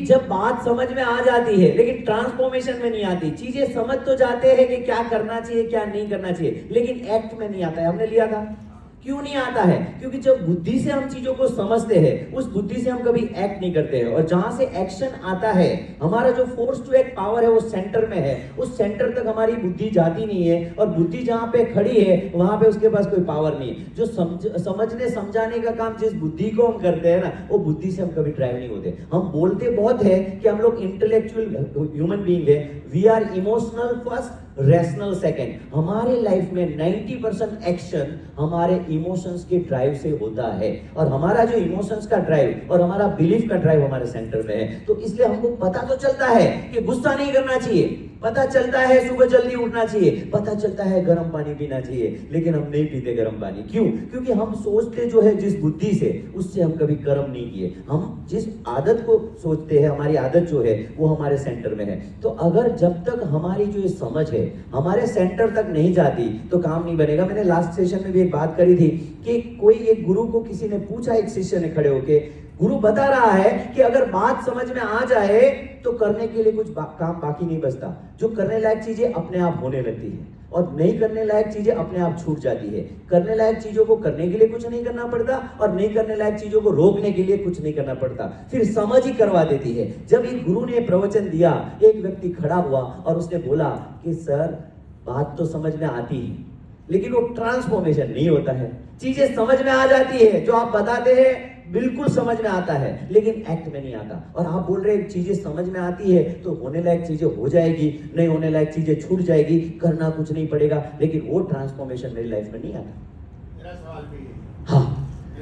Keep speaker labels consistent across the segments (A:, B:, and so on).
A: जब बात समझ में आ जाती है लेकिन ट्रांसफॉर्मेशन में नहीं आती, चीजें समझ तो जाते हैं कि क्या करना चाहिए क्या नहीं करना चाहिए, लेकिन एक्ट में नहीं आता है। हमने लिया था, क्यों नहीं आता है? क्योंकि जब बुद्धि से हम चीजों को समझते हैं, उस बुद्धि से हम कभी एक्ट नहीं करते हैं। और जहां से एक्शन आता है, हमारा जो फोर्स टू एक्ट पावर है वो सेंटर में है, उस सेंटर तक हमारी बुद्धि जाती नहीं है। और बुद्धि जहां पे खड़ी है वहां पे उसके पास कोई पावर नहीं है। जो समझने समझाने का काम जिस बुद्धि को हम करते हैं ना, वो बुद्धि से हम कभी ड्राइव नहीं होते। हम बोलते बहुत है कि हम लोग इंटेलेक्चुअल ह्यूमन बीइंग है, we are emotional first rational second. हमारे लाइफ में 90% एक्शन हमारे इमोशंस के ड्राइव से होता है, और हमारा जो इमोशंस का ड्राइव और हमारा बिलीफ का ड्राइव हमारे सेंटर में है। तो इसलिए हमको पता तो चलता है कि गुस्सा नहीं करना चाहिए, पता चलता है सुबह जल्दी उठना चाहिए, पता चलता है गर्म पानी पीना चाहिए, लेकिन हम नहीं पीते गर्म पानी। क्यों? क्योंकि हम सोचते जो है जिस बुद्धि से, उससे हम कभी कर्म नहीं किए। हम जिस आदत को सोचते हैं, हमारी आदत जो है वो हमारे सेंटर में है। तो अगर जब तक हमारी जो समझ है हमारे सेंटर तक नहीं जाती तो काम नहीं बनेगा। मैंने लास्ट सेशन में भी एक बात करी थी कि कोई एक गुरु को किसी ने पूछा, एक शिष्य ने खड़े होके, गुरु बता रहा है कि अगर बात समझ में आ जाए तो करने के लिए कुछ काम बाकी नहीं बचता। जो करने लायक चीजें अपने आप होने लगती है और नहीं करने लायक चीजें अपने आप छूट जाती है। करने लायक चीजों को करने के लिए कुछ नहीं करना पड़ता और नहीं करने लायक चीजों को रोकने के लिए कुछ नहीं करना पड़ता, फिर समझ ही करवा देती है। जब एक गुरु ने प्रवचन दिया, एक व्यक्ति खड़ा हुआ और उसने बोला कि सर बात तो समझ में आती है लेकिन वो ट्रांसफॉर्मेशन नहीं होता है। चीजें समझ में आ जाती है, जो आप बताते हैं बिल्कुल समझ में आता है, लेकिन एक्ट में नहीं आता। और आप बोल रहे हैं चीजें समझ में आती है तो होने लायक चीजें हो जाएगी, नहीं होने लायक चीजें छूट जाएगी, करना कुछ नहीं पड़ेगा, लेकिन वो ट्रांसफॉर्मेशन मेरी लाइफ में नहीं आता।
B: मेरा सवाल भी है।
A: हाँ,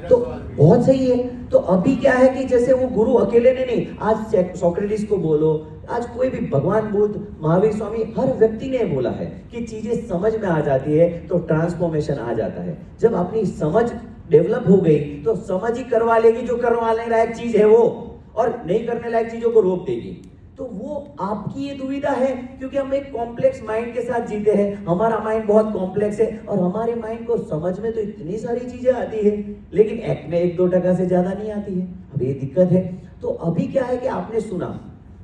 A: तो बहुत सही है। तो अभी क्या है कि जैसे वो गुरु अकेले ने नहीं, आज सोक्रेटिस को बोलो, आज कोई भी भगवान बुद्ध, महावीर स्वामी, हर व्यक्ति ने बोला है कि चीजें समझ में आ जाती है तो ट्रांसफॉर्मेशन आ जाता है। जब अपनी समझ डेवलप हो गई तो समझ ही करवा लेगी जो करवाने लायक चीज है वो, और नहीं करने लायक चीजों को रोक देगी। तो वो आपकी ये दुविधा है, क्योंकि हम एक कॉम्प्लेक्स माइंड के साथ जीते हैं। हमारा माइंड बहुत कॉम्प्लेक्स है और हमारे माइंड को समझ में तो इतनी सारी चीजें आती है, लेकिन एक्ट में 1-2% से ज्यादा नहीं आती है। अब ये दिक्कत है। तो अभी क्या है कि आपने सुना,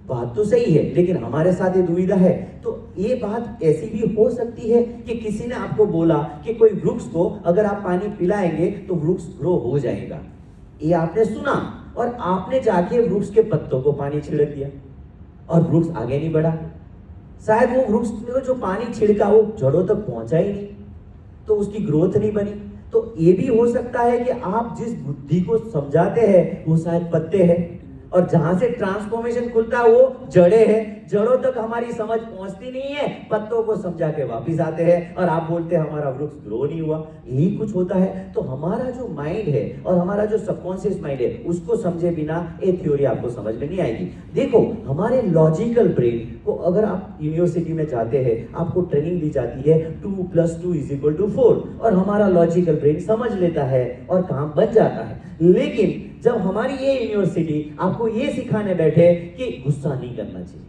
A: बात तो सही है, लेकिन हमारे साथ ये दुविधा है। तो ये बात ऐसी भी हो सकती है कि किसी ने आपको बोला कि कोई वृक्ष को अगर आप पानी पिलाएंगे तो वृक्ष ग्रो हो जाएगा। ये आपने सुना और आपने जाके वृक्ष के पत्तों को पानी छिड़क दिया और वृक्ष आगे नहीं बढ़ा। शायद वो वृक्ष में जो पानी छिड़का वो जड़ों तक पहुंचा ही नहीं, तो उसकी ग्रोथ नहीं बनी। तो ये भी हो सकता है कि आप जिस बुद्धि को समझाते हैं वो शायद पत्ते हैं, और जहां से ट्रांसफॉर्मेशन खुलता है वो जड़े हैं। जड़ों तक हमारी समझ पहुंचती नहीं है, पत्तों को समझा के वापिस आते हैं और आप बोलते हैं हमारा वृक्ष ग्रो नहीं हुआ। यही कुछ होता है। तो हमारा जो माइंड है और हमारा जो सबकॉन्शियस माइंड है, उसको समझे बिना ये थ्योरी आपको समझ में नहीं आएगी। देखो, हमारे लॉजिकल ब्रेन को अगर आप यूनिवर्सिटी में जाते हैं, आपको ट्रेनिंग दी जाती है 2+2=4, और हमारा लॉजिकल ब्रेन समझ लेता है और काम बन जाता है। लेकिन जब हमारी ये यूनिवर्सिटी आपको ये सिखाने बैठे कि गुस्सा नहीं करना चाहिए,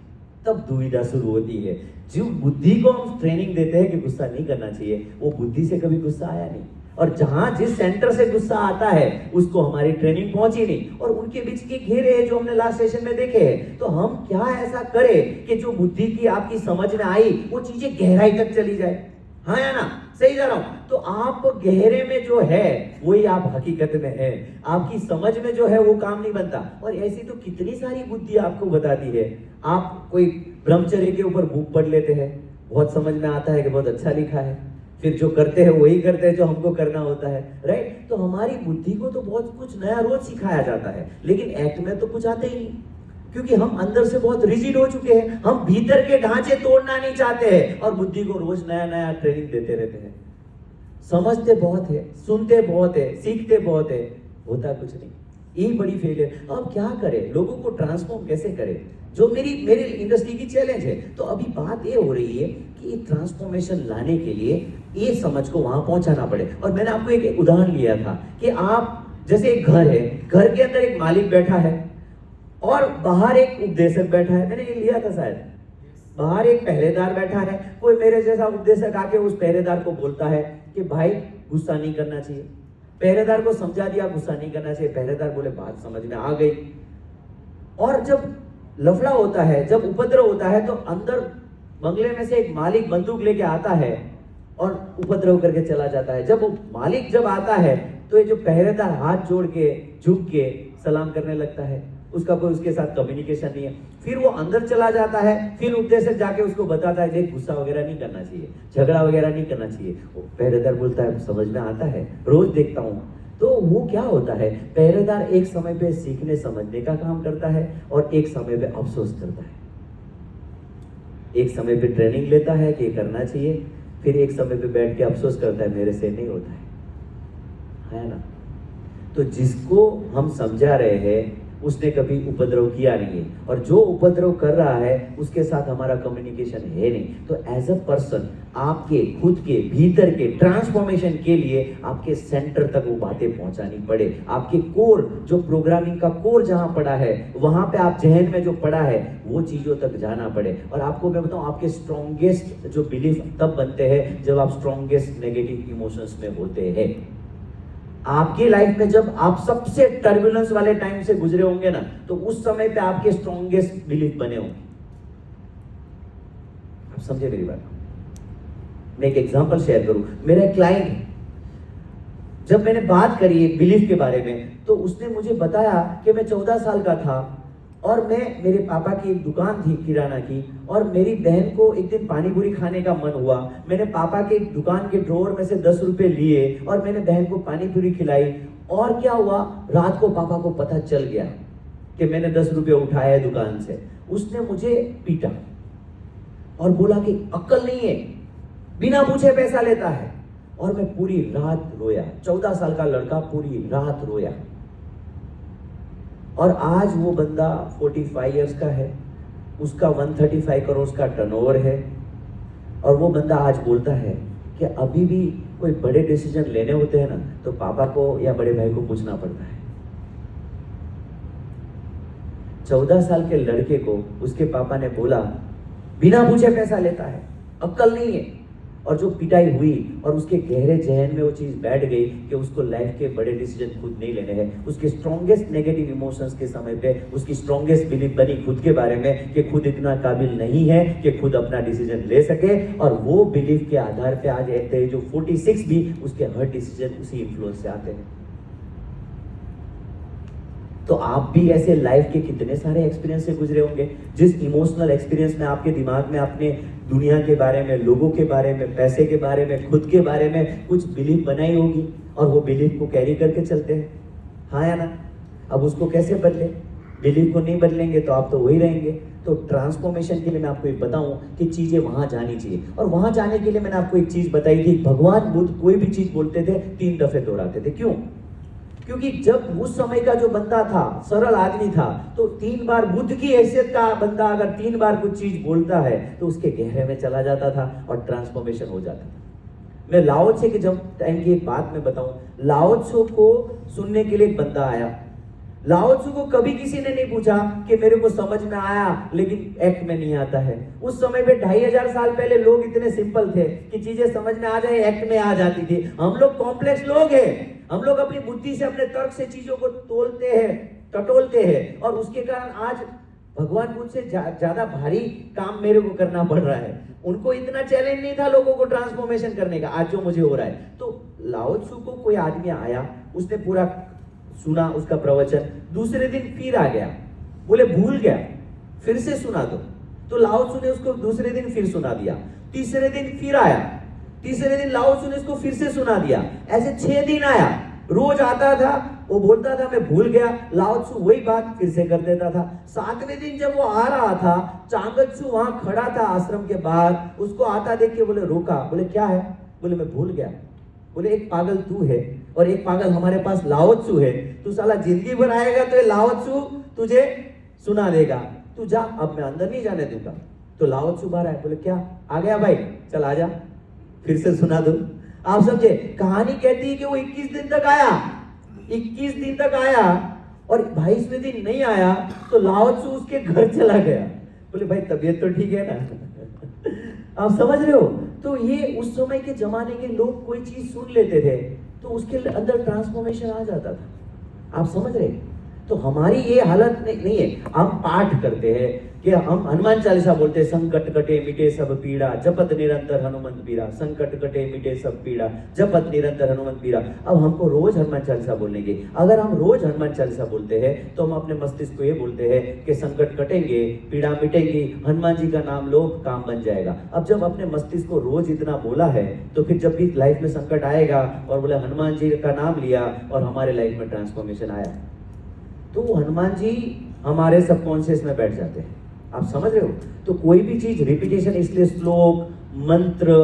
A: तब दुविधा शुरू होती है। जो बुद्धि को हम ट्रेनिंग देते हैं कि गुस्सा नहीं करना चाहिए, वो बुद्धि से कभी गुस्सा आया नहीं, और जहां जिस सेंटर से गुस्सा आता है उसको हमारी ट्रेनिंग पहुंची नहीं। और उनके बीच के घेरे हैं जो हमने लास्ट सेशन में देखे हैं। तो हम क्या ऐसा करें कि जो बुद्धि की आपकी समझ में आई वो चीजें गहराई तक चली जाए। हाँ या ना? सही जा रहा हूं? तो आप गहरे में जो है वही आप हकीकत में है, आपकी समझ में जो है वो काम नहीं बनता। और ऐसी तो कितनी सारी बुद्धि आपको बताती है। आप कोई ब्रह्मचर्य के ऊपर बुक पढ़ लेते हैं, बहुत समझ में आता है कि बहुत अच्छा लिखा है, फिर जो करते हैं वही करते हैं जो हमको करना होता है, राइट? तो हमारी बुद्धि को तो बहुत कुछ नया रोज सिखाया जाता है, लेकिन एक्ट में तो कुछ आता ही नहीं, क्योंकि हम अंदर से बहुत रिजिड हो चुके हैं। हम भीतर के ढांचे तोड़ना नहीं चाहते हैं और बुद्धि को रोज नया नया ट्रेनिंग देते रहते हैं। समझते बहुत है, सुनते बहुत है, सीखते बहुत है, होता कुछ नहीं। यही बड़ी फेलियर। अब क्या करें, लोगों को ट्रांसफॉर्म कैसे करें, जो मेरी इंडस्ट्री की चैलेंज है। तो अभी बात ये हो रही है कि ट्रांसफॉर्मेशन लाने के लिए ये समझ को वहां पहुंचाना पड़े। और मैंने आपको एक उदाहरण लिया था कि आप जैसे एक घर है, घर के अंदर एक मालिक बैठा है और बाहर एक उपदेशक बैठा है। मैंने ये लिया था शायद। बाहर एक पहरेदार बैठा है, कोई मेरे जैसा उपदेशक आके उस पहरेदार को बोलता है कि भाई गुस्सा नहीं करना चाहिए। पहरेदार को समझा दिया गुस्सा नहीं करना चाहिए, पहरेदार बोले बात समझ में आ गई। और जब लफड़ा होता है, जब उपद्रव होता है, तो अंदर बंगले में से एक मालिक बंदूक लेके आता है और उपद्रव करके चला जाता है। जब वो मालिक जब आता है तो ये जो पहरेदार हाथ जोड़ के झुक के सलाम करने लगता है, उसका कोई उसके साथ कम्युनिकेशन नहीं है। फिर वो अंदर चला जाता है, फिर उपदेशक जाके उसको बताता है देख गुस्सा वगैरह नहीं करना चाहिए, झगड़ा वगैरह नहीं करना चाहिए। वो पहरेदार बोलता है समझ में आता है, रोज देखता हूँ। तो वो क्या होता है, पहरेदार एक समय पे सीखने समझने का काम करता है और एक समय पे अफसोस करता है। एक समय पे ट्रेनिंग लेता है कि करना चाहिए, फिर एक समय पे बैठ के अफसोस करता है मेरे से नहीं होता है ना। तो जिसको हम समझा रहे हैं उसने कभी उपद्रव किया नहीं है, और जो उपद्रव कर रहा है उसके साथ हमारा कम्युनिकेशन है नहीं। तो एज अ पर्सन आपके खुद के भीतर के ट्रांसफॉर्मेशन के लिए आपके सेंटर तक वो बातें पहुंचानी पड़े। आपके कोर, जो प्रोग्रामिंग का कोर जहां पड़ा है, वहां पे आप जहन में जो पड़ा है वो चीजों तक जाना पड़े। और आपको मैं बताऊं, आपके स्ट्रॉन्गेस्ट जो बिलीफ तब बनते हैं जब आप स्ट्रॉन्गेस्ट नेगेटिव इमोशंस में होते हैं। आपकी लाइफ में जब आप सबसे टर्बुलेंस वाले टाइम से गुजरे होंगे ना, तो उस समय पे आपके स्ट्रॉन्गेस्ट बिलीफ बने होंगे। आप समझे मेरी बात? मैं एक एग्जांपल शेयर करूं। मेरा एक क्लाइंट है, जब मैंने बात करी बिलीफ के बारे में, तो उसने मुझे बताया कि मैं 14 साल का था और मेरे पापा की एक दुकान थी किराना की, और मेरी बहन को एक दिन पानी पूरी खाने का मन हुआ। मैंने पापा के दुकान के ड्रॉअर में से 10 रुपए लिए और मैंने बहन को पानी पूरी खिलाई। और क्या हुआ, रात को पापा को पता चल गया कि मैंने 10 रुपए उठाए दुकान से। उसने मुझे पीटा और बोला कि अक्ल नहीं है, बिना पूछे पैसा लेता है। और मैं पूरी रात रोया। 14 साल का लड़का पूरी रात रोया। और आज वो बंदा 45 इयर्स का है, उसका 135 करोड़ का टर्नओवर है, और वो बंदा आज बोलता है कि अभी भी कोई बड़े डिसीजन लेने होते हैं ना, तो पापा को या बड़े भाई को पूछना पड़ता है। 14 साल के लड़के को उसके पापा ने बोला बिना पूछे पैसा लेता है, अक्ल नहीं है। और जो पिटाई हुई और उसके गहरे जहन में वो चीज बैठ गई कि उसको लाइफ के बड़े डिसीजन खुद नहीं लेने हैं। उसके स्ट्रॉन्गेस्ट नेगेटिव इमोशंस के समय पे उसकी स्ट्रॉन्गेस्ट बिलीफ बनी खुद के बारे में कि खुद इतना काबिल नहीं है कि खुद अपना डिसीजन ले सके। और वो बिलीफ के आधार पे आज एट द एज ऑफ 46 भी उसके हर डिसीजन उसी इन्फ्लुएंस से आते हैं। तो आप भी ऐसे लाइफ के कितने सारे एक्सपीरियंस से गुजरे होंगे, जिस इमोशनल एक्सपीरियंस में आपके दिमाग में आपने दुनिया के बारे में, लोगों के बारे में, पैसे के बारे में, खुद के बारे में कुछ बिलीफ बनाई होगी, और वो बिलीफ को कैरी करके चलते हैं। हाँ या ना? अब उसको कैसे बदले? बिलीफ को नहीं बदलेंगे तो आप तो वही रहेंगे। तो ट्रांसफॉर्मेशन के लिए मैं आपको ये बताऊं कि चीजें वहां जानी चाहिए। और वहां जाने के लिए मैंने आपको एक चीज बताई थी, भगवान बुद्ध कोई भी चीज बोलते थे 3 दफे दोहराते थे। क्यों? क्योंकि जब उस समय का जो बंदा था, सरल आदमी था, तो 3 बार बुद्ध की हैसियत का बंदा अगर 3 बार कुछ चीज बोलता है तो उसके गहरे में चला जाता था और ट्रांसफॉर्मेशन हो जाता था। मैं लाओ त्से के जब टाइम की एक बात मैं बताऊं, लाओ त्से को सुनने के लिए एक बंदा आया। लाओ त्से को कभी किसी ने नहीं पूछा कि मेरे को समझ में आया लेकिन एक्ट में नहीं आता है। उस समय पे 2500 साल पहले लोग इतने सिंपल थे कि चीजें समझ में आ जाए, एक्ट में आ जाती थी। हम लोग कॉम्प्लेक्स लोग हैं, हम लोग अपनी बुद्धि से, अपने तर्क से चीजों को तोलते हैं, टटोलते हैं, और उसके कारण आज भगवान बुद्ध से ज्यादा भारी काम मेरे को करना पड़ रहा है। उनको इतना चैलेंज नहीं था लोगों को ट्रांसफॉर्मेशन करने का, आज जो मुझे हो रहा है। तो लाओ त्से को कोई आदमी आया, उसने पूरा सुना उसका प्रवचन, दूसरे दिन फिर आ गया, बोले भूल गया, फिर से सुना दो। तो लाओ त्से ने उसको दूसरे दिन फिर सुना दिया। तीसरे दिन फिर आया, तीसरे दिन लाओ त्से ने उसको फिर से सुना दिया। ऐसे 6 दिन आया, रोज आता था, वो बोलता था मैं भूल गया, लाओ त्से वही बात फिर से कर देता था। 7वें दिन जब वो आ रहा था, चांग त्सु वहां खड़ा था आश्रम के बाहर, उसको आता देख के बोले रोका, बोले क्या है? बोले मैं भूल गया। बोले एक पागल तू है और एक पागल हमारे पास लाओ त्से है, तू साला जिंदगी भर आएगा तो ये लाओ त्से तुझे सुना देगा, तू जा, अब मैं अंदर नहीं जाने दूंगा। तो लाओ त्से बाहर आया, बोले क्या आ गया भाई, चल आ जा, फिर से सुना दो। आप समझे? कहानी कहती है कि वो 21 दिन तक आया, 21 दिन तक आया, और 22वें दिन नहीं आया तो लाओ त्से उसके घर चला गया। बोले भाई तबीयत तो ठीक है ना? आप समझ रहे हो? तो ये उस समय के जमाने के लोग कोई चीज सुन लेते थे तो उसके अंदर ट्रांसफॉर्मेशन आ जाता था। आप समझ रहे? तो हमारी ये हालत नहीं है। हम पाठ करते हैं कि हम हनुमान चालीसा बोलते हैं, संकट कटे मिटे सब पीड़ा, जपत निरंतर हनुमंत पीरा, संकट कटे मिटे सब पीड़ा, जपत निरंतर हनुमंत पीरा। अब हमको रोज हनुमान चालीसा बोलने की, अगर हम रोज हनुमान चालीसा बोलते हैं तो हम अपने मस्तिष्क को ये बोलते हैं कि संकट कटेंगे, पीड़ा मिटेंगी, हनुमान जी का नाम लो, काम बन जाएगा। अब जब अपने मस्तिष्क को रोज इतना बोला है तो फिर जब भी लाइफ में संकट आएगा और बोले हनुमान जी का नाम लिया और हमारे लाइफ में ट्रांसफॉर्मेशन आया, तो हनुमान जी हमारे सबकॉन्शियस में बैठ जाते हैं। आप समझ रहे हो? तो कोई भी चीज रिपीटेशन, इसलिए श्लोक, मंत्र,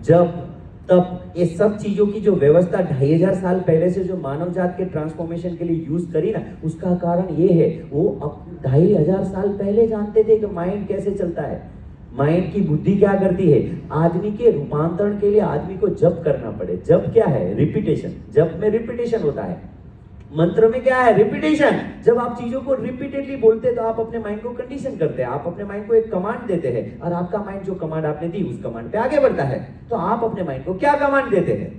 A: जप, तप, ये सब चीजों की जो व्यवस्था 2500 साल पहले से जो मानव जात के ट्रांसफॉर्मेशन के लिए यूज करी ना, उसका कारण ये है, वो अब 2500 साल पहले जानते थे कि माइंड कैसे चलता है, माइंड की बुद्धि क्या करती है। आदमी के रूपांतरण के लिए आदमी को जप करना पड़े। जप क्या है? रिपीटेशन। जप में रिपीटेशन होता है, मंत्र में क्या है? रिपीटेशन। जब आप चीजों को रिपीटेडली बोलते हैं तो आप अपने माइंड को कंडीशन करते हैं, आप अपने माइंड को एक कमांड देते हैं और आपका माइंड जो कमांड आपने दी उस कमांड पे आगे बढ़ता है। तो आप अपने माइंड को क्या कमांड देते हैं?